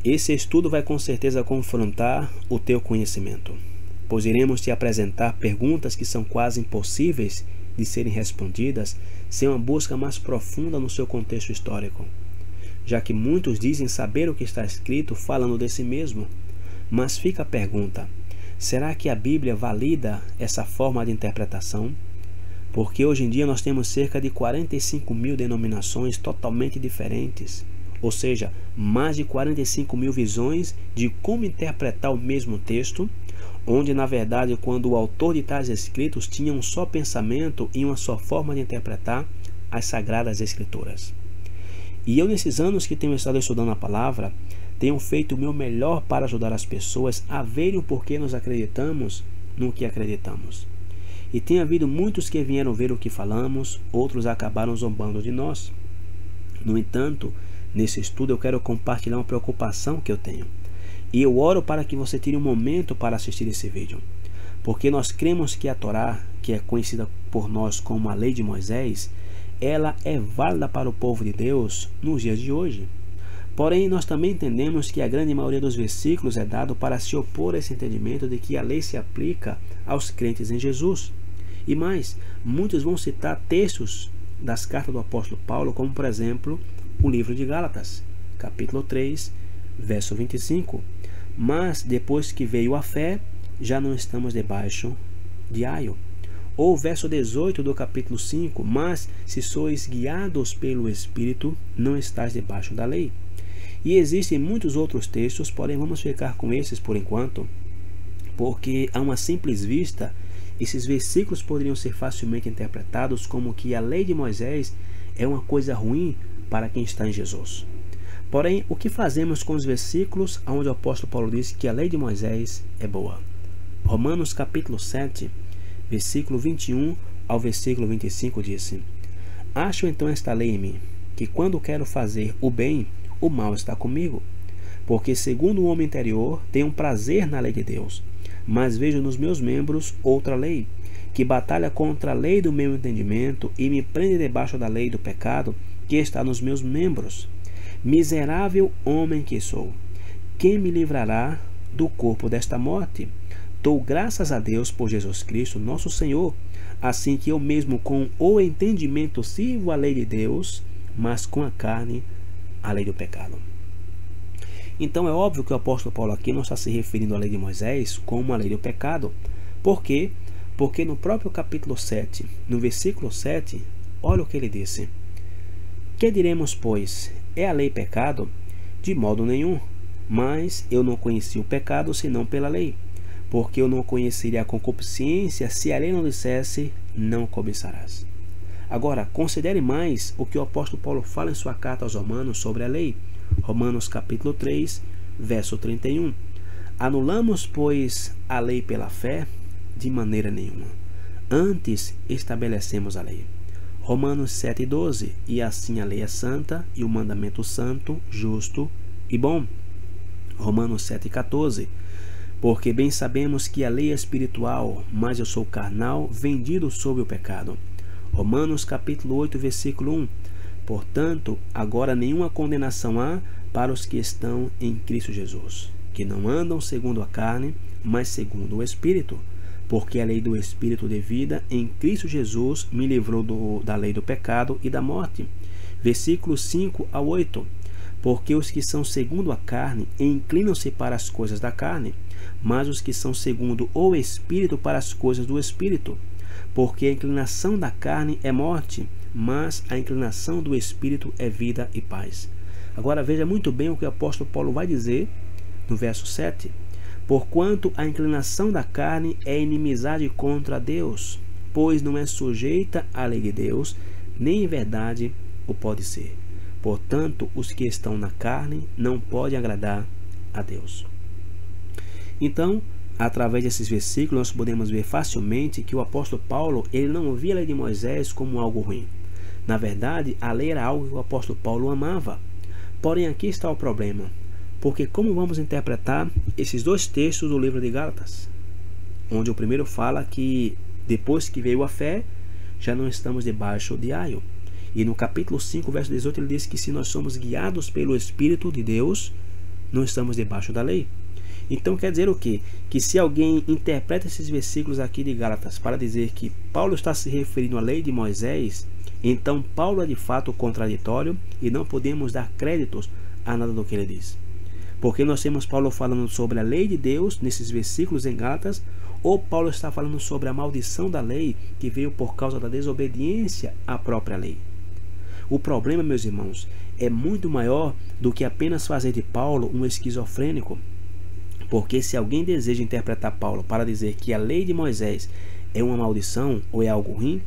Esse estudo vai com certeza confrontar o teu conhecimento, pois iremos te apresentar perguntas que são quase impossíveis de serem respondidas sem uma busca mais profunda no seu contexto histórico, já que muitos dizem saber o que está escrito falando de si mesmo. Mas fica a pergunta: será que a Bíblia valida essa forma de interpretação? Porque hoje em dia nós temos cerca de 45 mil denominações totalmente diferentes, ou seja, mais de 45 mil visões de como interpretar o mesmo texto, onde na verdade quando o autor de tais escritos tinha um só pensamento e uma só forma de interpretar as Sagradas Escrituras. E eu, nesses anos que tenho estado estudando a palavra, tenho feito o meu melhor para ajudar as pessoas a verem o porquê nós acreditamos no que acreditamos. E tem havido muitos que vieram ver o que falamos, outros acabaram zombando de nós. No entanto, nesse estudo eu quero compartilhar uma preocupação que eu tenho. E eu oro para que você tire um momento para assistir esse vídeo. Porque nós cremos que a Torá, que é conhecida por nós como a Lei de Moisés, ela é válida para o povo de Deus nos dias de hoje. Porém, nós também entendemos que a grande maioria dos versículos é dado para se opor a esse entendimento de que a lei se aplica aos crentes em Jesus. E mais, muitos vão citar textos das cartas do apóstolo Paulo, como por exemplo, o livro de Gálatas, capítulo 3, verso 25. Mas depois que veio a fé, já não estamos debaixo de aio. Ou o verso 18 do capítulo 5, mas se sois guiados pelo Espírito, não estáis debaixo da lei. E existem muitos outros textos, porém vamos ficar com esses por enquanto, porque a uma simples vista, esses versículos poderiam ser facilmente interpretados como que a lei de Moisés é uma coisa ruim para quem está em Jesus. Porém, o que fazemos com os versículos onde o apóstolo Paulo diz que a lei de Moisés é boa? Romanos capítulo 7, versículo 21 ao versículo 25 disse: Acho então esta lei em mim, que quando quero fazer o bem, o mal está comigo. Porque segundo o homem interior, tenho um prazer na lei de Deus, mas vejo nos meus membros outra lei, que batalha contra a lei do meu entendimento e me prende debaixo da lei do pecado que está nos meus membros. Miserável homem que sou, quem me livrará do corpo desta morte? Dou graças a Deus por Jesus Cristo, nosso Senhor, assim que eu mesmo com o entendimento sirvo a lei de Deus, mas com a carne a lei do pecado. Então é óbvio que o apóstolo Paulo aqui não está se referindo à lei de Moisés como a lei do pecado. Por quê? Porque no próprio capítulo 7, no versículo 7, olha o que ele disse: Que diremos, pois? É a lei pecado? De modo nenhum. Mas eu não conheci o pecado senão pela lei. Porque eu não conheceria a concupiscência se a lei não dissesse, não cobiçarás. Agora, considere mais o que o apóstolo Paulo fala em sua carta aos Romanos sobre a lei. Romanos capítulo 3, verso 31. Anulamos, pois, a lei pela fé? De maneira nenhuma. Antes estabelecemos a lei. Romanos 7, 12. E assim a lei é santa e o mandamento santo, justo e bom. Romanos 7, 14. Porque bem sabemos que a lei é espiritual, mas eu sou carnal, vendido sob o pecado. Romanos capítulo 8, versículo 1. Portanto, agora nenhuma condenação há para os que estão em Cristo Jesus, que não andam segundo a carne, mas segundo o Espírito. Porque a lei do Espírito de vida em Cristo Jesus me livrou da lei do pecado e da morte. Versículos 5 a 8. Porque os que são segundo a carne inclinam-se para as coisas da carne, mas os que são segundo o Espírito para as coisas do Espírito. Porque a inclinação da carne é morte, mas a inclinação do Espírito é vida e paz. Agora veja muito bem o que o apóstolo Paulo vai dizer no verso 7. Porquanto a inclinação da carne é inimizade contra Deus, pois não é sujeita à lei de Deus, nem em verdade o pode ser. Portanto, os que estão na carne não podem agradar a Deus. Então, através desses versículos, nós podemos ver facilmente que o apóstolo Paulo ele não via a lei de Moisés como algo ruim. Na verdade, a lei era algo que o apóstolo Paulo amava. Porém, aqui está o problema. Porque como vamos interpretar esses dois textos do livro de Gálatas? Onde o primeiro fala que depois que veio a fé, já não estamos debaixo de aio. E no capítulo 5, verso 18, ele diz que se nós somos guiados pelo Espírito de Deus, não estamos debaixo da lei. Então quer dizer o quê? Que se alguém interpreta esses versículos aqui de Gálatas para dizer que Paulo está se referindo à lei de Moisés, então Paulo é de fato contraditório e não podemos dar créditos a nada do que ele diz. Porque nós temos Paulo falando sobre a lei de Deus nesses versículos em Gálatas, ou Paulo está falando sobre a maldição da lei que veio por causa da desobediência à própria lei. O problema, meus irmãos, é muito maior do que apenas fazer de Paulo um esquizofrênico. Porque se alguém deseja interpretar Paulo para dizer que a lei de Moisés é uma maldição ou é algo ruim,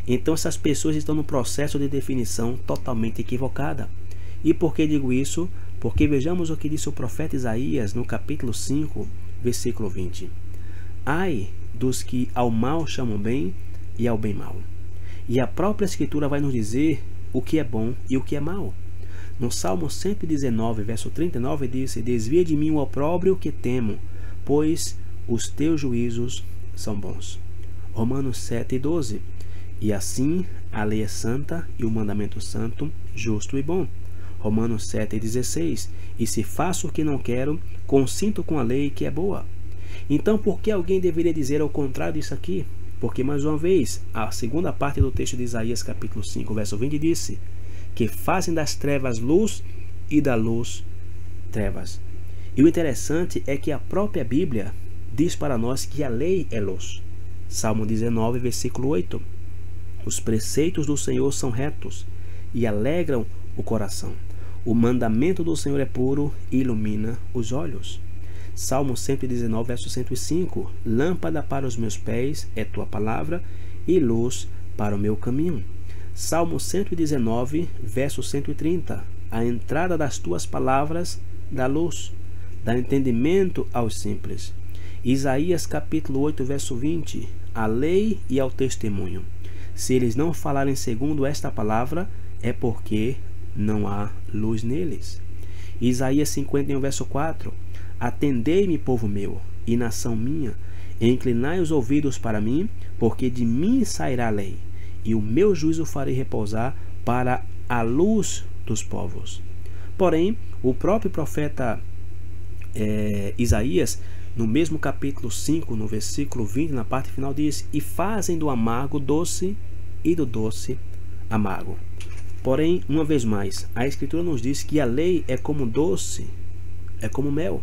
então essas pessoas estão no processo de definição totalmente equivocada. E por que digo isso? Porque vejamos o que disse o profeta Isaías no capítulo 5, versículo 20. Ai dos que ao mal chamam bem e ao bem mal. E a própria Escritura vai nos dizer o que é bom e o que é mal. No Salmo 119, verso 39, diz: Desvia de mim o opróbrio que temo, pois os teus juízos são bons. Romanos 7, 12. E assim a lei é santa e o mandamento santo, justo e bom. Romanos 7, 16. E se faço o que não quero, consinto com a lei que é boa. Então por que alguém deveria dizer ao contrário disso aqui? Porque, mais uma vez, a segunda parte do texto de Isaías capítulo 5, verso 20 disse que fazem das trevas luz e da luz trevas. E o interessante é que a própria Bíblia diz para nós que a lei é luz. Salmo 19, versículo 8. Os preceitos do Senhor são retos e alegram o coração. O mandamento do Senhor é puro e ilumina os olhos. Salmo 119, verso 105. Lâmpada para os meus pés é tua palavra e luz para o meu caminho. Salmo 119, verso 130. A entrada das tuas palavras dá luz, dá entendimento aos simples. Isaías capítulo 8, verso 20. A lei e ao testemunho. Se eles não falarem segundo esta palavra, é porque não há luz neles. Isaías 51, verso 4. Atendei-me, povo meu, e nação minha, e inclinai os ouvidos para mim, porque de mim sairá a lei, e o meu juízo farei repousar para a luz dos povos. Porém, o próprio profeta Isaías, no mesmo capítulo 5, no versículo 20, na parte final, diz: E fazem do amargo doce e do doce amargo. Porém, uma vez mais, a Escritura nos diz que a lei é como doce, é como mel.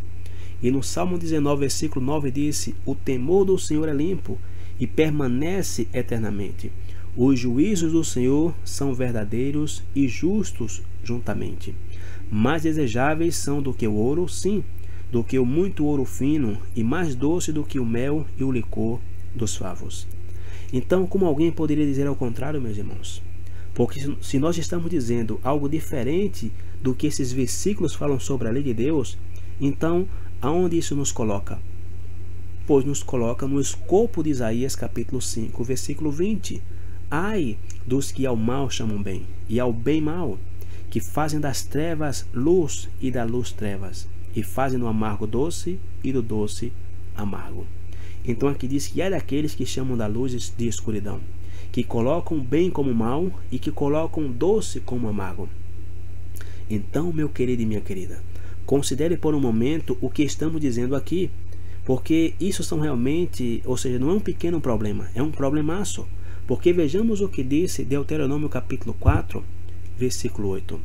E no Salmo 19, versículo 9, disse: O temor do Senhor é limpo e permanece eternamente. Os juízos do Senhor são verdadeiros e justos juntamente. Mais desejáveis são do que o ouro, sim, do que o muito ouro fino, e mais doce do que o mel e o licor dos favos. Então, como alguém poderia dizer ao contrário, meus irmãos? Porque se nós estamos dizendo algo diferente do que esses versículos falam sobre a lei de Deus, então aonde isso nos coloca? Pois nos coloca no escopo de Isaías capítulo 5, versículo 20. Ai dos que ao mal chamam bem, e ao bem mal, que fazem das trevas luz e da luz trevas, e fazem do amargo doce e do doce amargo. Então aqui diz que é daqueles que chamam da luz de escuridão, que colocam bem como mal e que colocam doce como amargo. Então, meu querido e minha querida, considere por um momento o que estamos dizendo aqui, porque isso são realmente, ou seja, não é um pequeno problema, é um problemaço. Porque vejamos o que disse Deuteronômio capítulo 4, versículo 8.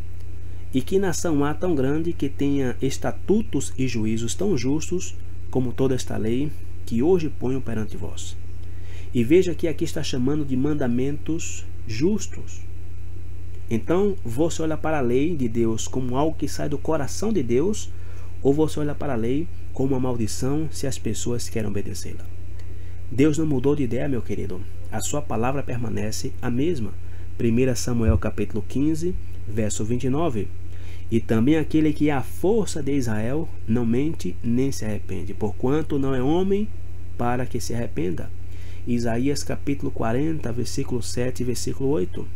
E que nação há tão grande que tenha estatutos e juízos tão justos como toda esta lei que hoje ponho perante vós. E veja que aqui está chamando de mandamentos justos. Então, você olha para a lei de Deus como algo que sai do coração de Deus, ou você olha para a lei como uma maldição se as pessoas querem obedecê-la? Deus não mudou de ideia, meu querido. A sua palavra permanece a mesma. 1 Samuel capítulo 15, verso 29. E também aquele que é a força de Israel não mente nem se arrepende, porquanto não é homem para que se arrependa. Isaías capítulo 40, versículo 7 e versículo 8.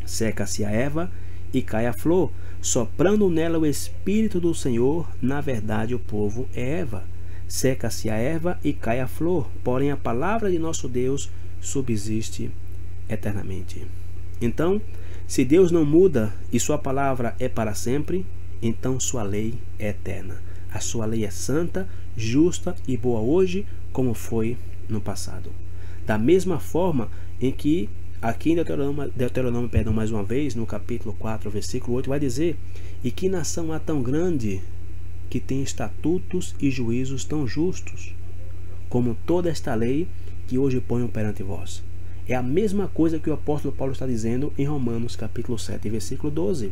Seca-se a erva e cai a flor, soprando nela o Espírito do Senhor, na verdade o povo é erva. Seca-se a erva e cai a flor, porém a palavra de nosso Deus subsiste eternamente. Então, se Deus não muda e sua palavra é para sempre, então sua lei é eterna. A sua lei é santa, justa e boa hoje, como foi no passado. Da mesma forma em que aqui em Deuteronômio, mais uma vez, no capítulo 4, versículo 8, vai dizer: e que nação há tão grande que tem estatutos e juízos tão justos, como toda esta lei que hoje ponho perante vós. É a mesma coisa que o apóstolo Paulo está dizendo em Romanos capítulo 7, versículo 12.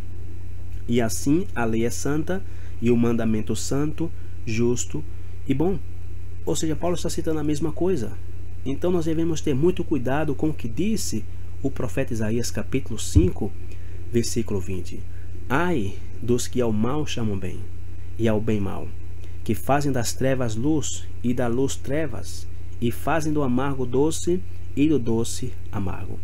E assim a lei é santa e o mandamento santo, justo e bom. Ou seja, Paulo está citando a mesma coisa. Então nós devemos ter muito cuidado com o que disse o profeta Isaías capítulo 5, versículo 20. Ai dos que ao mal chamam bem, e ao bem mal, que fazem das trevas luz, e da luz trevas, e fazem do amargo doce, e do doce amargo.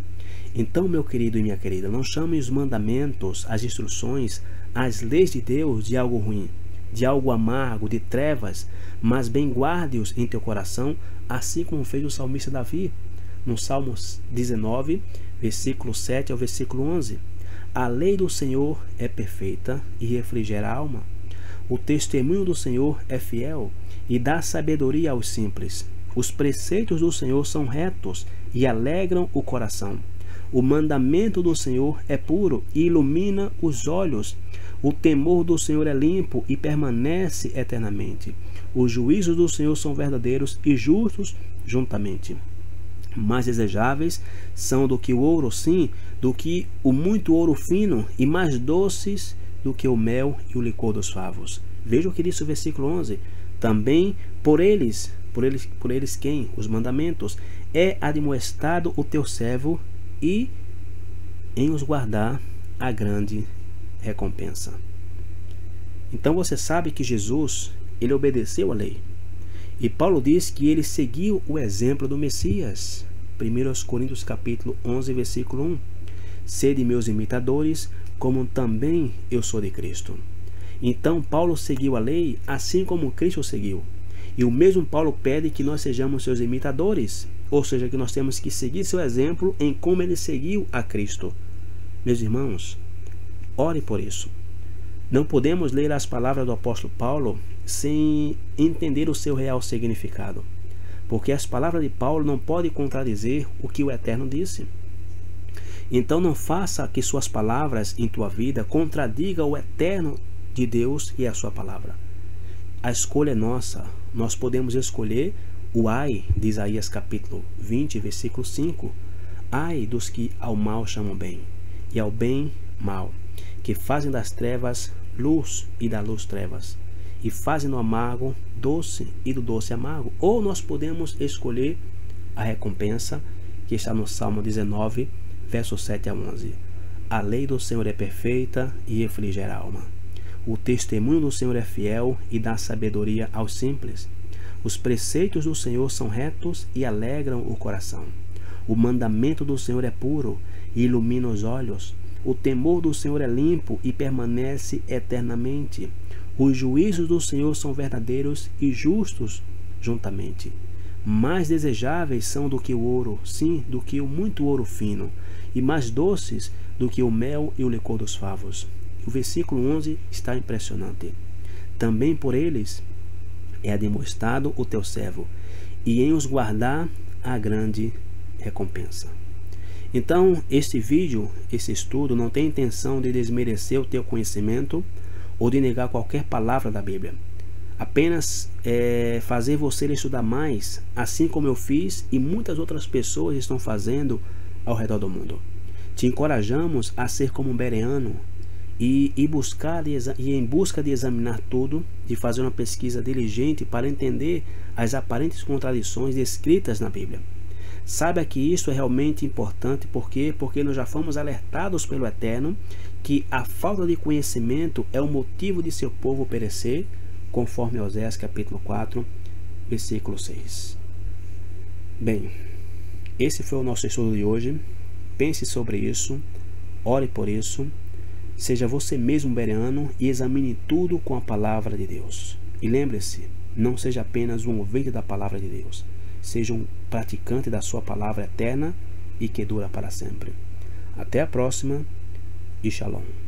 Então, meu querido e minha querida, não chame os mandamentos, as instruções, as leis de Deus de algo ruim, de algo amargo, de trevas, mas bem guarde-os em teu coração, assim como fez o salmista Davi, no Salmos 19, versículo 7 ao versículo 11. A lei do Senhor é perfeita e refrigera a alma. O testemunho do Senhor é fiel e dá sabedoria aos simples. Os preceitos do Senhor são retos e alegram o coração. O mandamento do Senhor é puro e ilumina os olhos. O temor do Senhor é limpo e permanece eternamente. Os juízos do Senhor são verdadeiros e justos juntamente. Mais desejáveis são do que o ouro, sim, do que o muito ouro fino, e mais doces do que o mel e o licor dos favos. Veja o que diz o versículo 11. Também por eles quem? Os mandamentos. É admoestado o teu servo, e em os guardar a grande recompensa. Então você sabe que Jesus, ele obedeceu a lei. E Paulo diz que ele seguiu o exemplo do Messias. 1 Coríntios capítulo 11, versículo 1. Sede meus imitadores, como também eu sou de Cristo. Então Paulo seguiu a lei, assim como Cristo seguiu. E o mesmo Paulo pede que nós sejamos seus imitadores, ou seja, que nós temos que seguir seu exemplo em como ele seguiu a Cristo. Meus irmãos, ore por isso. Não podemos ler as palavras do apóstolo Paulo sem entender o seu real significado, porque as palavras de Paulo não podem contradizer o que o Eterno disse. Então não faça que suas palavras em tua vida contradigam o Eterno de Deus e a sua palavra. A escolha é nossa. Nós podemos escolher o ai de Isaías capítulo 20, versículo 5. Ai dos que ao mal chamam bem, e ao bem mal, que fazem das trevas luz e da luz trevas, e fazem do amargo doce e do doce amargo. Ou nós podemos escolher a recompensa que está no Salmo 19, versos 7 a 11. A lei do Senhor é perfeita e refrigera a alma. O testemunho do Senhor é fiel e dá sabedoria aos simples. Os preceitos do Senhor são retos e alegram o coração. O mandamento do Senhor é puro e ilumina os olhos. O temor do Senhor é limpo e permanece eternamente. Os juízos do Senhor são verdadeiros e justos juntamente. Mais desejáveis são do que o ouro, sim, do que o muito ouro fino, e mais doces do que o mel e o licor dos favos. O versículo 11 está impressionante. Também por eles é admoestado o teu servo, e em os guardar a grande recompensa. Então, este vídeo, esse estudo, não tem intenção de desmerecer o teu conhecimento ou de negar qualquer palavra da Bíblia. Apenas fazer você estudar mais, assim como eu fiz e muitas outras pessoas estão fazendo ao redor do mundo. Te encorajamos a ser como um bereano e em busca de examinar tudo, de fazer uma pesquisa diligente para entender as aparentes contradições descritas na Bíblia. Saiba que isso é realmente importante, porque nós já fomos alertados pelo Eterno que a falta de conhecimento é o motivo de seu povo perecer, conforme Oséias capítulo 4, versículo 6. Bem, esse foi o nosso estudo de hoje. Pense sobre isso, ore por isso, seja você mesmo bereano e examine tudo com a palavra de Deus. E lembre-se, não seja apenas um ouvinte da palavra de Deus, seja um praticante da sua palavra eterna e que dura para sempre. Até a próxima e Shalom.